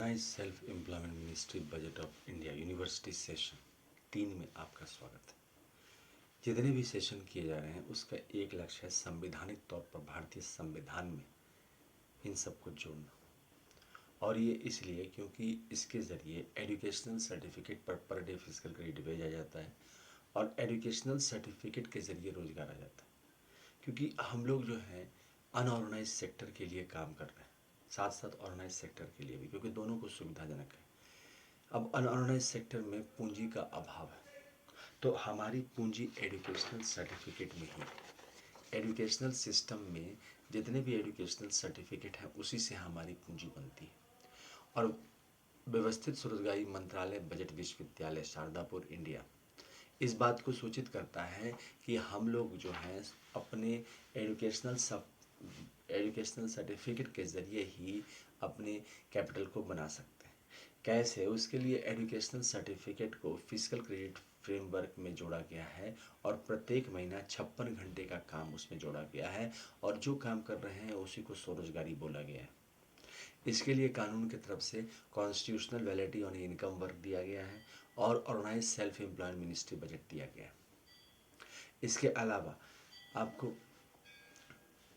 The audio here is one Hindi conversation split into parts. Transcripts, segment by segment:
Organise self employment ministry budget of India university session 3 में आपका स्वागत है। जितने भी सेशन किए जा रहे हैं उसका एक लक्ष्य है संवैधानिक तौर पर भारतीय संविधान में इन सबको जोड़ना। और ये इसलिए क्योंकि इसके ज़रिए educational certificate per day physical credit भेजा जाता है और एजुकेशनल सर्टिफिकेट के ज़रिए रोज़गार आ जाता है। क्योंकि हम लोग जो हैं अनऑर्गेनाइज सेक्टर के लिए काम कर रहे हैं, साथ साथ ऑर्गेनाइज सेक्टर के लिए भी, क्योंकि दोनों को सुविधाजनक है। अब अनऑर्गेनाइज सेक्टर में पूंजी का अभाव है, तो हमारी पूंजी एजुकेशनल सर्टिफिकेट में ही है। एजुकेशनल सिस्टम में जितने भी एजुकेशनल सर्टिफिकेट हैं उसी से हमारी पूंजी बनती है। और व्यवस्थित स्वरोजगारी मंत्रालय बजट विश्वविद्यालय शारदापुर इंडिया इस बात को सूचित करता है कि हम लोग जो हैं अपने एजुकेशनल सर्टिफिकेट के ज़रिए ही अपने कैपिटल को बना सकते हैं। कैसे? उसके लिए एजुकेशनल सर्टिफिकेट को फिजिकल क्रेडिट फ्रेमवर्क में जोड़ा गया है और प्रत्येक महीना 56 घंटे का काम उसमें जोड़ा गया है और जो काम कर रहे हैं उसी को स्वरोजगारी बोला गया है। इसके लिए कानून की तरफ से constitutional validity on income work दिया गया है और organise self employment ministry budget दिया गया है। इसके अलावा आपको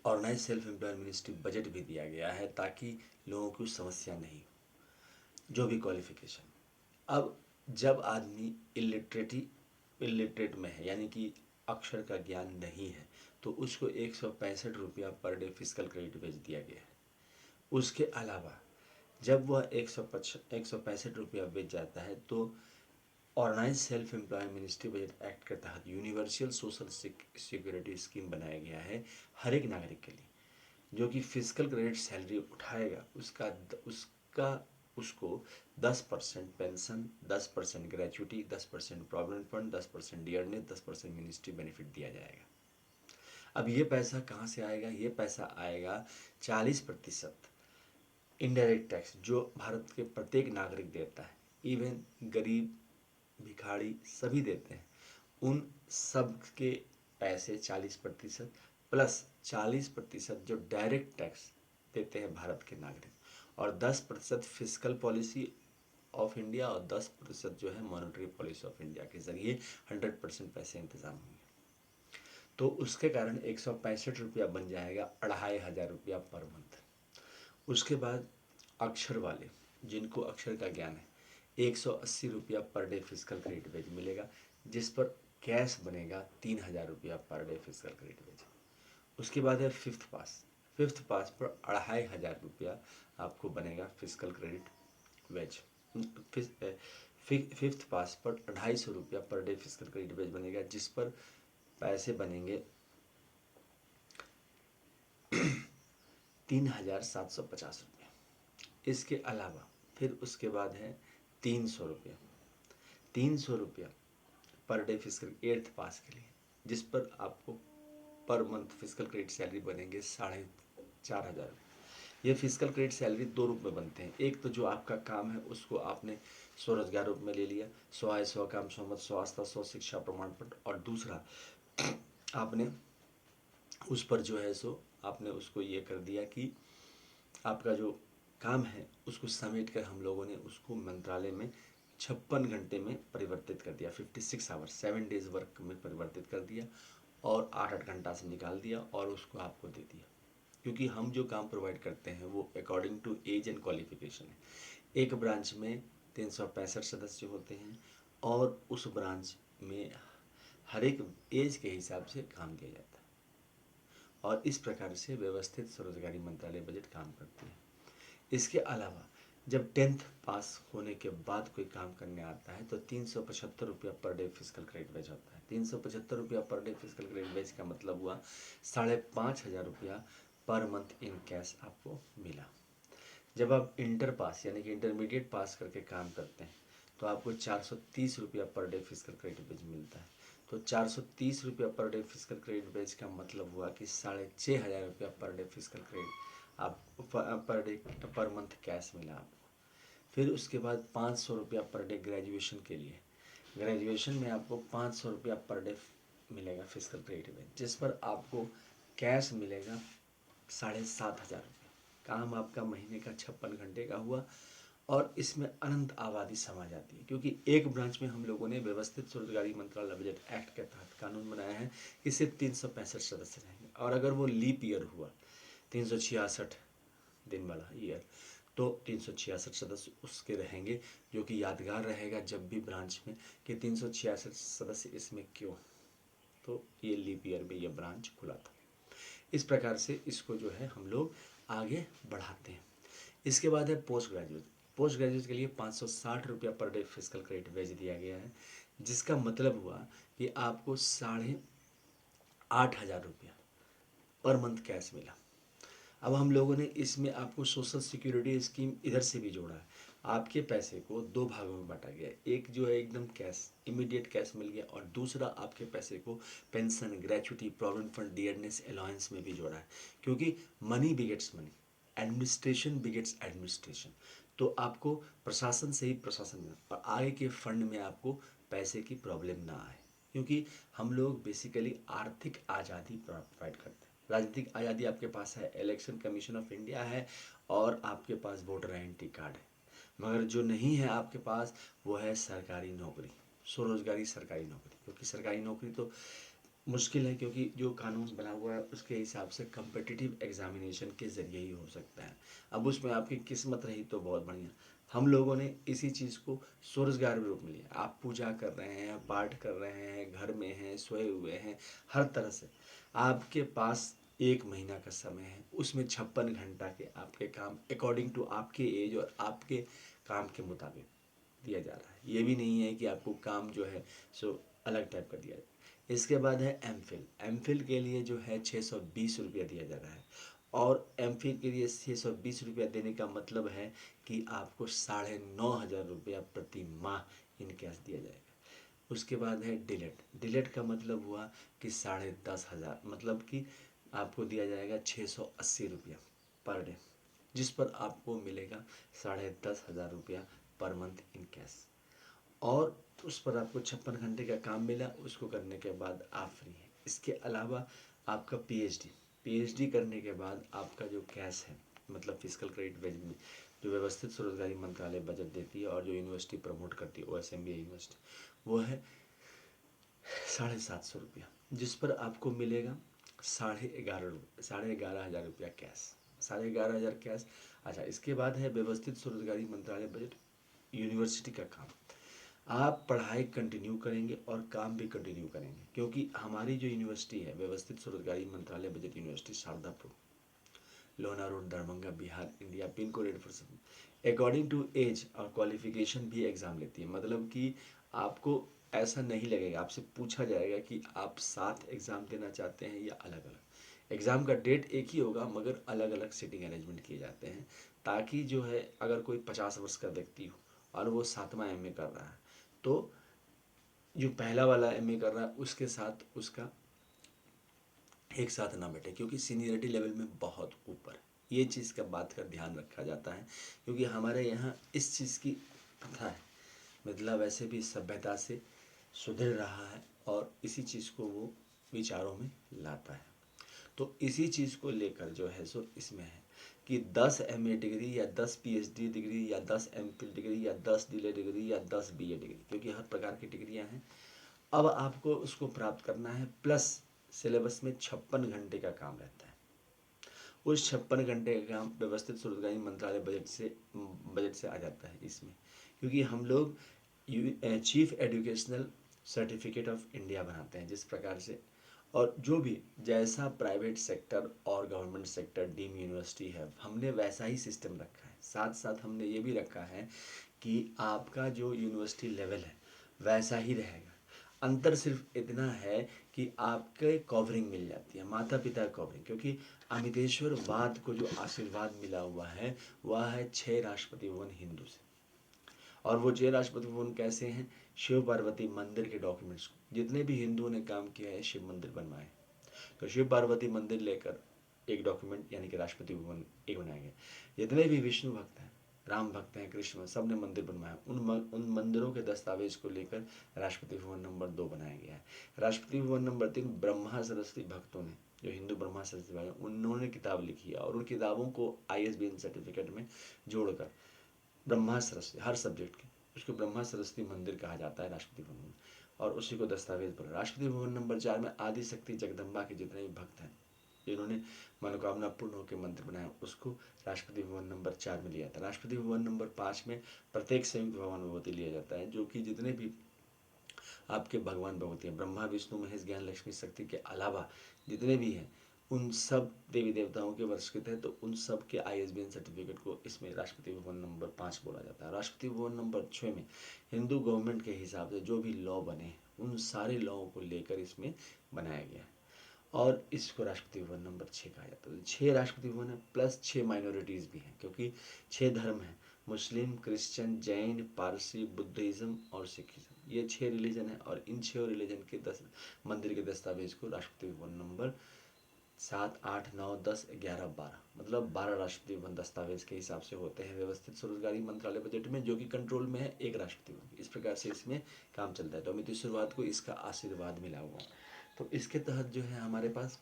organise self employment ministry budget भी दिया गया है ताकि लोगों को समस्या नहीं हो, जो भी क्वालिफिकेशन। अब जब आदमी इलिटरेट में है, यानी कि अक्षर का ज्ञान नहीं है, तो उसको 165 रुपया पर डे फिजिकल क्रेडिट भेज दिया गया है। उसके अलावा जब वह 165 रुपया बेच जाता है तो organise self employment ministry budget act के तहत यूनिवर्सल सोशल सिक्योरिटी स्कीम बनाया गया है हर एक नागरिक के लिए, जो कि फिजिकल क्रेडिट सैलरी उठाएगा उसका उसको 10% pension, 10% gratuity, 10% provident fund, 10% dearness, 10% ministry benefit दिया जाएगा। अब ये पैसा कहाँ से आएगा? ये पैसा आएगा 40% इनडायरेक्ट टैक्स जो भारत के प्रत्येक नागरिक देता है, इवन गरीब भिखारी सभी देते हैं। उन सब के पैसे 40% प्लस 40% जो डायरेक्ट टैक्स देते हैं भारत के नागरिक, और 10% फिजिकल पॉलिसी ऑफ इंडिया और 10% जो है मॉनेटरी पॉलिसी ऑफ इंडिया के जरिए 100% पैसे इंतजाम होंगे। तो उसके कारण 165 रुपया बन जाएगा 2500 रुपया पर मंथ। उसके बाद अक्षर वाले, जिनको अक्षर का ज्ञान है, 180 रुपया per day physical credit veg मिलेगा, जिस पर कैश बनेगा 3000 रुपया per day physical credit veg. उसके बाद है फिफ्थ पास पर 2500 रुपया आपको बनेगा फिजिकल क्रेडिट वेज। फिफ्थ पास पर 250 रुपया per day physical credit veg बनेगा, जिस पर पैसे बनेंगे 3750 रुपये। इसके अलावा फिर उसके बाद है 300 रुपया पर डे फिजिकल 8th पास के लिए, जिस पर आपको per month physical credit salary बनेंगे 4500। ये फिजिकल क्रेडिट सैलरी दो रूप में बनते हैं। एक तो जो आपका काम है उसको आपने स्वरोजगार रूप में ले लिया, 100 है 100 काम 100 मत 100 आस्था 100 शिक्षा प्रमाण पत्र, और दूसरा आपने उस पर जो है सो आपने उसको ये कर दिया कि आपका जो काम है उसको समेट कर हम लोगों ने उसको मंत्रालय में 56 घंटे में परिवर्तित कर दिया, 56 आवर्स 7 डेज वर्क में परिवर्तित कर दिया और 8-8 घंटा से निकाल दिया और उसको आपको दे दिया। क्योंकि हम जो काम प्रोवाइड करते हैं वो according to age and qualification है। एक ब्रांच में 365 सदस्य होते हैं और उस ब्रांच में हर एक एज के हिसाब से काम दिया जाता है, और इस प्रकार से व्यवस्थित स्वरोजगारी मंत्रालय बजट काम करती है। इसके अलावा जब 10th पास होने के बाद कोई काम करने आता है तो 375 रुपया per day physical credit veg होता है। 375 रुपया per day physical credit veg का मतलब हुआ 5500 रुपया पर मंथ इन कैश आपको मिला। जब आप इंटर पास यानी कि इंटरमीडिएट पास करके काम करते हैं तो आपको 430 रुपया per day physical credit veg मिलता है। तो 430 रुपया per day physical credit veg का मतलब हुआ कि 6500 रुपया पर डे फिजिकल क्रेडिट आप per day per month cash मिला आपको। फिर उसके बाद 500 रुपया पर डे ग्रेजुएशन के लिए, ग्रेजुएशन में आपको 500 रुपया पर डे मिलेगा फिजिकल क्रेडिट वेज, जिस पर आपको कैश मिलेगा 7500 रुपया। काम आपका महीने का 56 घंटे का हुआ और इसमें अनंत आबादी समा जाती है, क्योंकि एक ब्रांच में हम लोगों ने व्यवस्थित स्वरोजगारी मंत्रालय बजट एक्ट के तहत कानून बनाया है कि सिर्फ 365 सदस्य रहेंगे, और अगर वो लीप ईयर हुआ 366 दिन वाला ईयर, तो 366 सदस्य उसके रहेंगे, जो कि यादगार रहेगा जब भी ब्रांच में कि 366 सदस्य इसमें क्यों, तो ये लीप ईयर में ये ब्रांच खुला था। इस प्रकार से इसको जो है हम लोग आगे बढ़ाते हैं। इसके बाद है पोस्ट ग्रेजुएट। पोस्ट ग्रेजुएट के लिए 560 रुपया per day physical credit veg दिया गया है, जिसका मतलब हुआ कि आपको 8,500 रुपया पर मंथ कैश मिला। अब हम लोगों ने इसमें आपको सोशल सिक्योरिटी स्कीम इधर से भी जोड़ा है। आपके पैसे को दो भागों में बांटा गया है, एक जो है एकदम कैश इमीडिएट कैश मिल गया, और दूसरा आपके पैसे को pension, gratuity, provident fund, dearness allowance में भी जोड़ा है, क्योंकि money begets money, administration begets administration. तो आपको प्रशासन से ही प्रशासन में और आगे के फंड में आपको पैसे की प्रॉब्लम ना आए, क्योंकि हम लोग बेसिकली आर्थिक आज़ादी प्रोवाइड करते हैं। राजनीतिक आज़ादी आपके पास है, इलेक्शन कमीशन ऑफ इंडिया है, और आपके पास वोटर आइडेंटिटी कार्ड है, मगर जो नहीं है आपके पास वो है सरकारी नौकरी, स्वरोजगारी सरकारी नौकरी। क्योंकि सरकारी नौकरी तो मुश्किल है, क्योंकि जो कानून बना हुआ है उसके हिसाब से कम्पिटिटिव एग्जामिनेशन के ज़रिए ही हो सकता है। अब उसमें आपकी किस्मत रही तो बहुत बढ़िया। हम लोगों ने इसी चीज़ को स्वरोजगार के रूप में लिया। आप पूजा कर रहे हैं, पाठ कर रहे हैं, घर में हैं, सोए हुए हैं, हर तरह से आपके पास 1 महीना का समय है, उसमें 56 घंटा के आपके काम अकॉर्डिंग टू आपके एज और आपके काम के मुताबिक दिया जा रहा है। ये भी नहीं है कि आपको काम जो है सो अलग टाइप का दिया जाए। इसके बाद है एमफिल। एमफिल के लिए जो है 620 रुपया दिया जा रहा है, और एमफिल के लिए 620 रुपया देने का मतलब है कि आपको 9,500 रुपया प्रति माह इन कैश दिया जाएगा। उसके बाद है डिलेट। डिलेट का मतलब हुआ कि 10,500, मतलब कि आपको दिया जाएगा 680 रुपया पर डे, जिस पर आपको मिलेगा 10,500 रुपया पर मंथ इन कैश, और उस पर आपको 56 घंटे का काम मिला, उसको करने के बाद आप फ्री हैं। इसके अलावा आपका पीएचडी करने के बाद आपका जो कैश है, मतलब फिजिकल क्रेडिट वेज में जो व्यवस्थित स्वरोजगारी मंत्रालय बजट देती है और जो यूनिवर्सिटी प्रमोट करती है OSMBA यूनिवर्सिटी, वो है 750 रुपया, जिस पर आपको मिलेगा 11,500 रुपया कैश, 11,500 कैश। अच्छा, इसके बाद है व्यवस्थित स्वरोजगारी मंत्रालय बजट यूनिवर्सिटी का काम। आप पढ़ाई कंटिन्यू करेंगे और काम भी कंटिन्यू करेंगे, क्योंकि हमारी जो यूनिवर्सिटी है व्यवस्थित स्वरोजगारी मंत्रालय budget university Shardapur, Lohna road, Darbhanga, Bihar, India, pin code 847 according to age और क्वालिफिकेशन भी एग्ज़ाम लेती है। मतलब कि आपको ऐसा नहीं लगेगा, आपसे पूछा जाएगा कि आप साथ एग्ज़ाम देना चाहते हैं या अलग अलग। एग्ज़ाम का डेट एक ही होगा, मगर अलग अलग सीटिंग अरेंजमेंट किए जाते हैं, ताकि जो है अगर कोई 50 वर्ष का व्यक्ति हो और वो 7वां MA कर रहा है, तो जो पहला वाला MA कर रहा है उसके साथ उसका एक साथ ना बैठे, क्योंकि सीनियरिटी लेवल में बहुत ऊपर ये चीज़ का बात का ध्यान रखा जाता है, क्योंकि हमारे यहाँ इस चीज़ की प्रथा है। मतलब वैसे भी सभ्यता से सुधर रहा है और इसी चीज़ को वो विचारों में लाता है। तो इसी चीज़ को लेकर जो है सो इसमें है कि 10 MA डिग्री या 10 PhD डिग्री या 10 MPhil डिग्री या 10 DLA डिग्री या 10 BA डिग्री, क्योंकि हर प्रकार की डिग्रियां हैं। अब आपको उसको प्राप्त करना है, प्लस सिलेबस में 56 घंटे का काम रहता है। उस 56 घंटे का काम व्यवस्थित स्वरोजगारी मंत्रालय बजट से आ जाता है इसमें, क्योंकि हम लोग chief educational certificate of India बनाते हैं जिस प्रकार से, और जो भी जैसा प्राइवेट सेक्टर और गवर्नमेंट सेक्टर डीम यूनिवर्सिटी है, हमने वैसा ही सिस्टम रखा है। साथ साथ हमने ये भी रखा है कि आपका जो यूनिवर्सिटी लेवल है वैसा ही रहेगा। अंतर सिर्फ इतना है कि आपके कवरिंग मिल जाती है, माता पिता कवरिंग, क्योंकि अमितेश्वर वाद को जो आशीर्वाद मिला हुआ है वह है 6 राष्ट्रपति भवन हिंदू से। और वो 6 राष्ट्रपति भवन कैसे हैं? शिव पार्वती मंदिर के डॉक्यूमेंट्स को जितने भी हिंदुओं ने काम किया है शिव मंदिर बनवाए, तो शिव पार्वती मंदिर लेकर एक डॉक्यूमेंट यानी कि राष्ट्रपति भवन एक बनाया गया। जितने भी विष्णु भक्त हैं, राम भक्त हैं, कृष्ण, सब ने मंदिर बनवाया, उन मंदिरों के दस्तावेज को लेकर राष्ट्रपति भवन नंबर 2 बनाया गया है। राष्ट्रपति भवन नंबर 3 ब्रह्मा सरस्वती भक्तों ने, जो हिंदू ब्रह्मा सरस्वती भाई, उन्होंने किताब लिखी है, और उन किताबों को ISBN सर्टिफिकेट में जोड़कर ब्रह्मा सरस्वती हर सब्जेक्ट की, उसको ब्रह्मा सरस्वती मंदिर कहा जाता है राष्ट्रपति भवन में, और उसी को दस्तावेज बोला। राष्ट्रपति भवन नंबर 4 में आदि शक्ति जगदम्बा के जितने भी भक्त हैं जिन्होंने मनोकामना पूर्ण होकर मंदिर बनाया, उसको राष्ट्रपति भवन नंबर 4 में लिया था। राष्ट्रपति भवन नंबर 5 में प्रत्येक संयुक्त भवन भगवती लिया जाता है, जो कि जितने भी आपके भगवान भगवती हैं, ब्रह्मा विष्णु महेश ज्ञान लक्ष्मी शक्ति के अलावा जितने भी हैं, उन सब देवी देवताओं के वर्ष के थे, तो उन सब के ISBN सर्टिफिकेट को इसमें राष्ट्रपति भवन नंबर 5 बोला जाता है। राष्ट्रपति भवन नंबर 6 में हिंदू गवर्नमेंट के हिसाब से जो भी लॉ बने उन सारे लॉ को लेकर इसमें बनाया गया है, और इसको राष्ट्रपति भवन नंबर 6 कहा जाता है। 6 राष्ट्रपति भवन है प्लस 6 माइनॉरिटीज़ भी हैं, क्योंकि 6 धर्म हैं, मुस्लिम, क्रिश्चियन, जैन, पारसी, बुद्धिज़्म और सिखिज़्म, ये 6 रिलीजन है, और इन 6 रिलीजन के 10 मंदिर के दस्तावेज को राष्ट्रपति भवन नंबर 7, 8, 9, 10, 11, 12 मतलब 12 राष्ट्रपति भवन दस्तावेज के हिसाब से होते हैं व्यवस्थित स्वरोजगारी मंत्रालय बजट में, जो कि कंट्रोल में है एक राष्ट्रपति भवन। इस प्रकार से इसमें काम चलता है। तो अमित शुरुआत को इसका आशीर्वाद मिला हुआ। तो इसके तहत जो है हमारे पास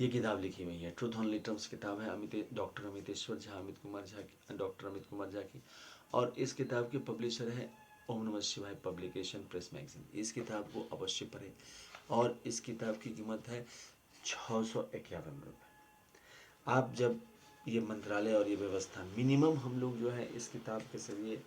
ये किताब लिखी हुई है, ट्रूथ ऑनली टर्म्स किताब है डॉक्टर अमितेश्वर झा, डॉक्टर अमित कुमार झा की, और इस किताब के पब्लिशर है ओम नमः शिवाय पब्लिकेशन प्रेस मैगजीन। इस किताब को अवश्य पढ़ें, और इस किताब की कीमत है 651 रुपये। आप जब ये मंत्रालय और ये व्यवस्था मिनिमम हम लोग जो है इस किताब के जरिए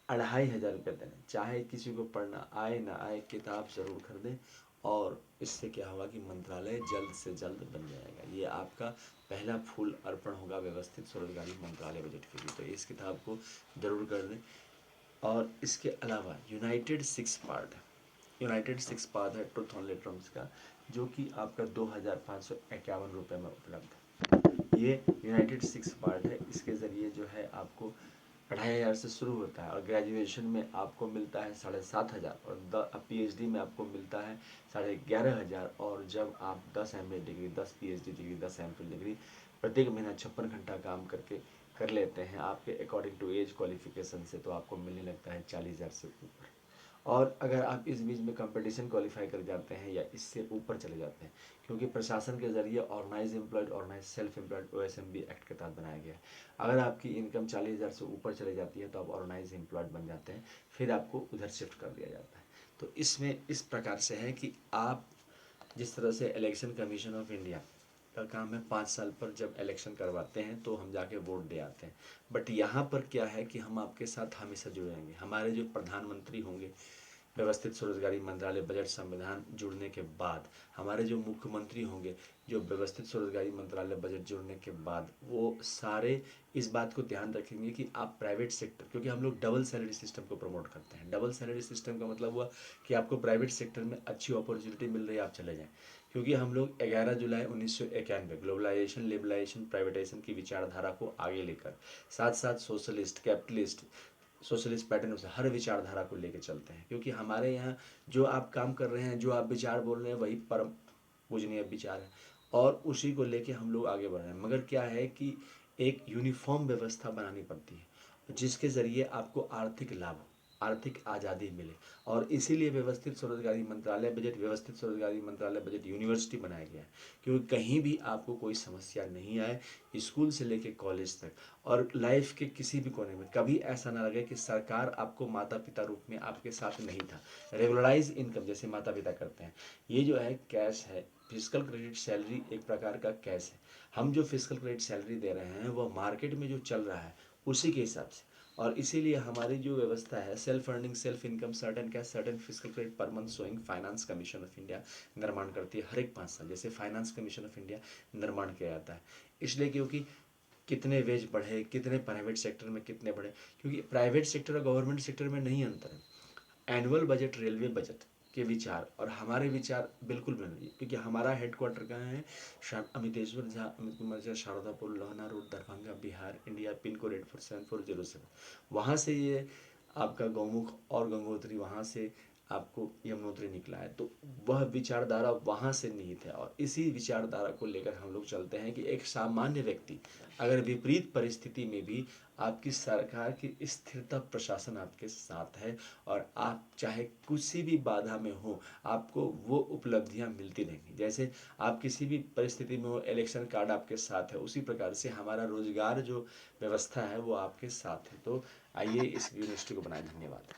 2500 रुपये दें, चाहे किसी को पढ़ना आए ना आए, किताब जरूर खरीदें, और इससे क्या होगा कि मंत्रालय जल्द से जल्द बन जाएगा। ये आपका पहला फूल अर्पण होगा व्यवस्थित स्वरोजगारी मंत्रालय बजट के लिए, तो इस किताब को जरूर कर लें। और इसके अलावा यूनाइटेड 6 पार्ट है ट्रूथ ऑनली टर्म्स का, जो कि आपका 2551 रुपये में उपलब्ध है। ये यूनाइटेड 6 पार्ट है, इसके ज़रिए जो है आपको 2500 से शुरू होता है, और ग्रेजुएशन में आपको मिलता है 7500, और PhD में आपको मिलता है 11,500, और जब आप 10 MA degree, 10 PhD degree, 10 MPhil degree प्रत्येक महीना 56 घंटा काम करके कर लेते हैं आपके अकॉर्डिंग टू एज क्वालिफिकेशन से, तो आपको मिलने लगता है 40,000 से ऊपर। और अगर आप इस बीच में कंपटीशन क्वालिफाई कर जाते हैं या इससे ऊपर चले जाते हैं, क्योंकि प्रशासन के जरिए organise employed, organise self employed OSMB act के तहत बनाया गया है। अगर आपकी इनकम 40,000 से ऊपर चले जाती है तो आप ऑर्गेनाइज एम्प्लॉयड बन जाते हैं, फिर आपको उधर शिफ्ट कर दिया जाता है। तो इसमें इस प्रकार से है कि आप जिस तरह से इलेक्शन कमीशन ऑफ इंडिया का काम है 5 साल पर जब इलेक्शन करवाते हैं तो हम जाके वोट दे आते हैं, बट यहाँ पर क्या है कि हम आपके साथ हमेशा जुड़े रहेंगे। हमारे जो प्रधानमंत्री होंगे व्यवस्थित स्वरोजगारी मंत्रालय बजट संविधान जुड़ने के बाद, हमारे जो मुख्यमंत्री होंगे जो व्यवस्थित स्वरोजगारी मंत्रालय बजट जुड़ने के बाद, वो सारे इस बात को ध्यान रखेंगे कि आप प्राइवेट सेक्टर, क्योंकि हम लोग डबल सैलरी सिस्टम को प्रमोट करते हैं। डबल सैलरी सिस्टम का मतलब हुआ कि आपको प्राइवेट सेक्टर में अच्छी अपॉर्चुनिटी मिल रही है, आप चले जाएँ। क्योंकि हम लोग 11 जुलाई 1991 ग्लोबलाइजेशन, लिबरलाइजेशन, प्राइवेटाइजेशन की विचारधारा को आगे लेकर साथ साथ सोशलिस्ट, कैपिटलिस्ट, सोशलिस्ट पैटर्न से हर विचारधारा को लेके चलते हैं, क्योंकि हमारे यहाँ जो आप काम कर रहे हैं, जो आप विचार बोल रहे हैं, वही परम पूजनीय विचार है, और उसी को लेके हम लोग आगे बढ़ रहे हैं। मगर क्या है कि एक यूनिफॉर्म व्यवस्था बनानी पड़ती है जिसके ज़रिए आपको आर्थिक लाभ, आर्थिक आज़ादी मिले, और इसीलिए व्यवस्थित स्वरोजगारी मंत्रालय बजट यूनिवर्सिटी बनाया गया है, क्योंकि कहीं भी आपको कोई समस्या नहीं आए, स्कूल से लेके कॉलेज तक और लाइफ के किसी भी कोने में कभी ऐसा ना लगे कि सरकार आपको माता पिता रूप में आपके साथ नहीं था। रेगुलराइज इनकम जैसे माता पिता करते हैं, ये जो है कैश है, फिजिकल क्रेडिट सैलरी एक प्रकार का कैश है। हम जो फिजिकल क्रेडिट सैलरी दे रहे हैं वो मार्केट में जो चल रहा है उसी के हिसाब से, और इसीलिए हमारी जो व्यवस्था है self earning, self income, certain cash, certain physical credit per month sowing finance commission of India निर्माण करती है हर एक 5 साल। जैसे फाइनेंस कमीशन ऑफ इंडिया निर्माण किया जाता है, इसलिए क्योंकि कितने वेज बढ़े, कितने प्राइवेट सेक्टर में कितने बढ़े, क्योंकि प्राइवेट सेक्टर और गवर्नमेंट सेक्टर में नहीं अंतर है। एनुअल बजट, रेलवे बजट के विचार और हमारे विचार बिल्कुल भिन्न है, क्योंकि हमारा हेडक्वार्टर कहाँ है, Amiteshwar Jha, Amit Kumar Jha, Shardapur, Lohna road, Darbhanga, Bihar, India, pin code 847407। वहाँ से ये आपका गौमुख और गंगोत्री, वहाँ से आपको यमुनोत्री निकला है, तो वह विचारधारा वहाँ से निहित है। और इसी विचारधारा को लेकर हम लोग चलते हैं कि एक सामान्य व्यक्ति अगर विपरीत परिस्थिति में भी आपकी सरकार की स्थिरता प्रशासन आपके साथ है, और आप चाहे किसी भी बाधा में हो, आपको वो उपलब्धियां मिलती रहेंगी। जैसे आप किसी भी परिस्थिति में हो, इलेक्शन कार्ड आपके साथ है, उसी प्रकार से हमारा रोजगार जो व्यवस्था है वो आपके साथ है। तो आइए इस यूनिवर्सिटी को बनाए। धन्यवाद।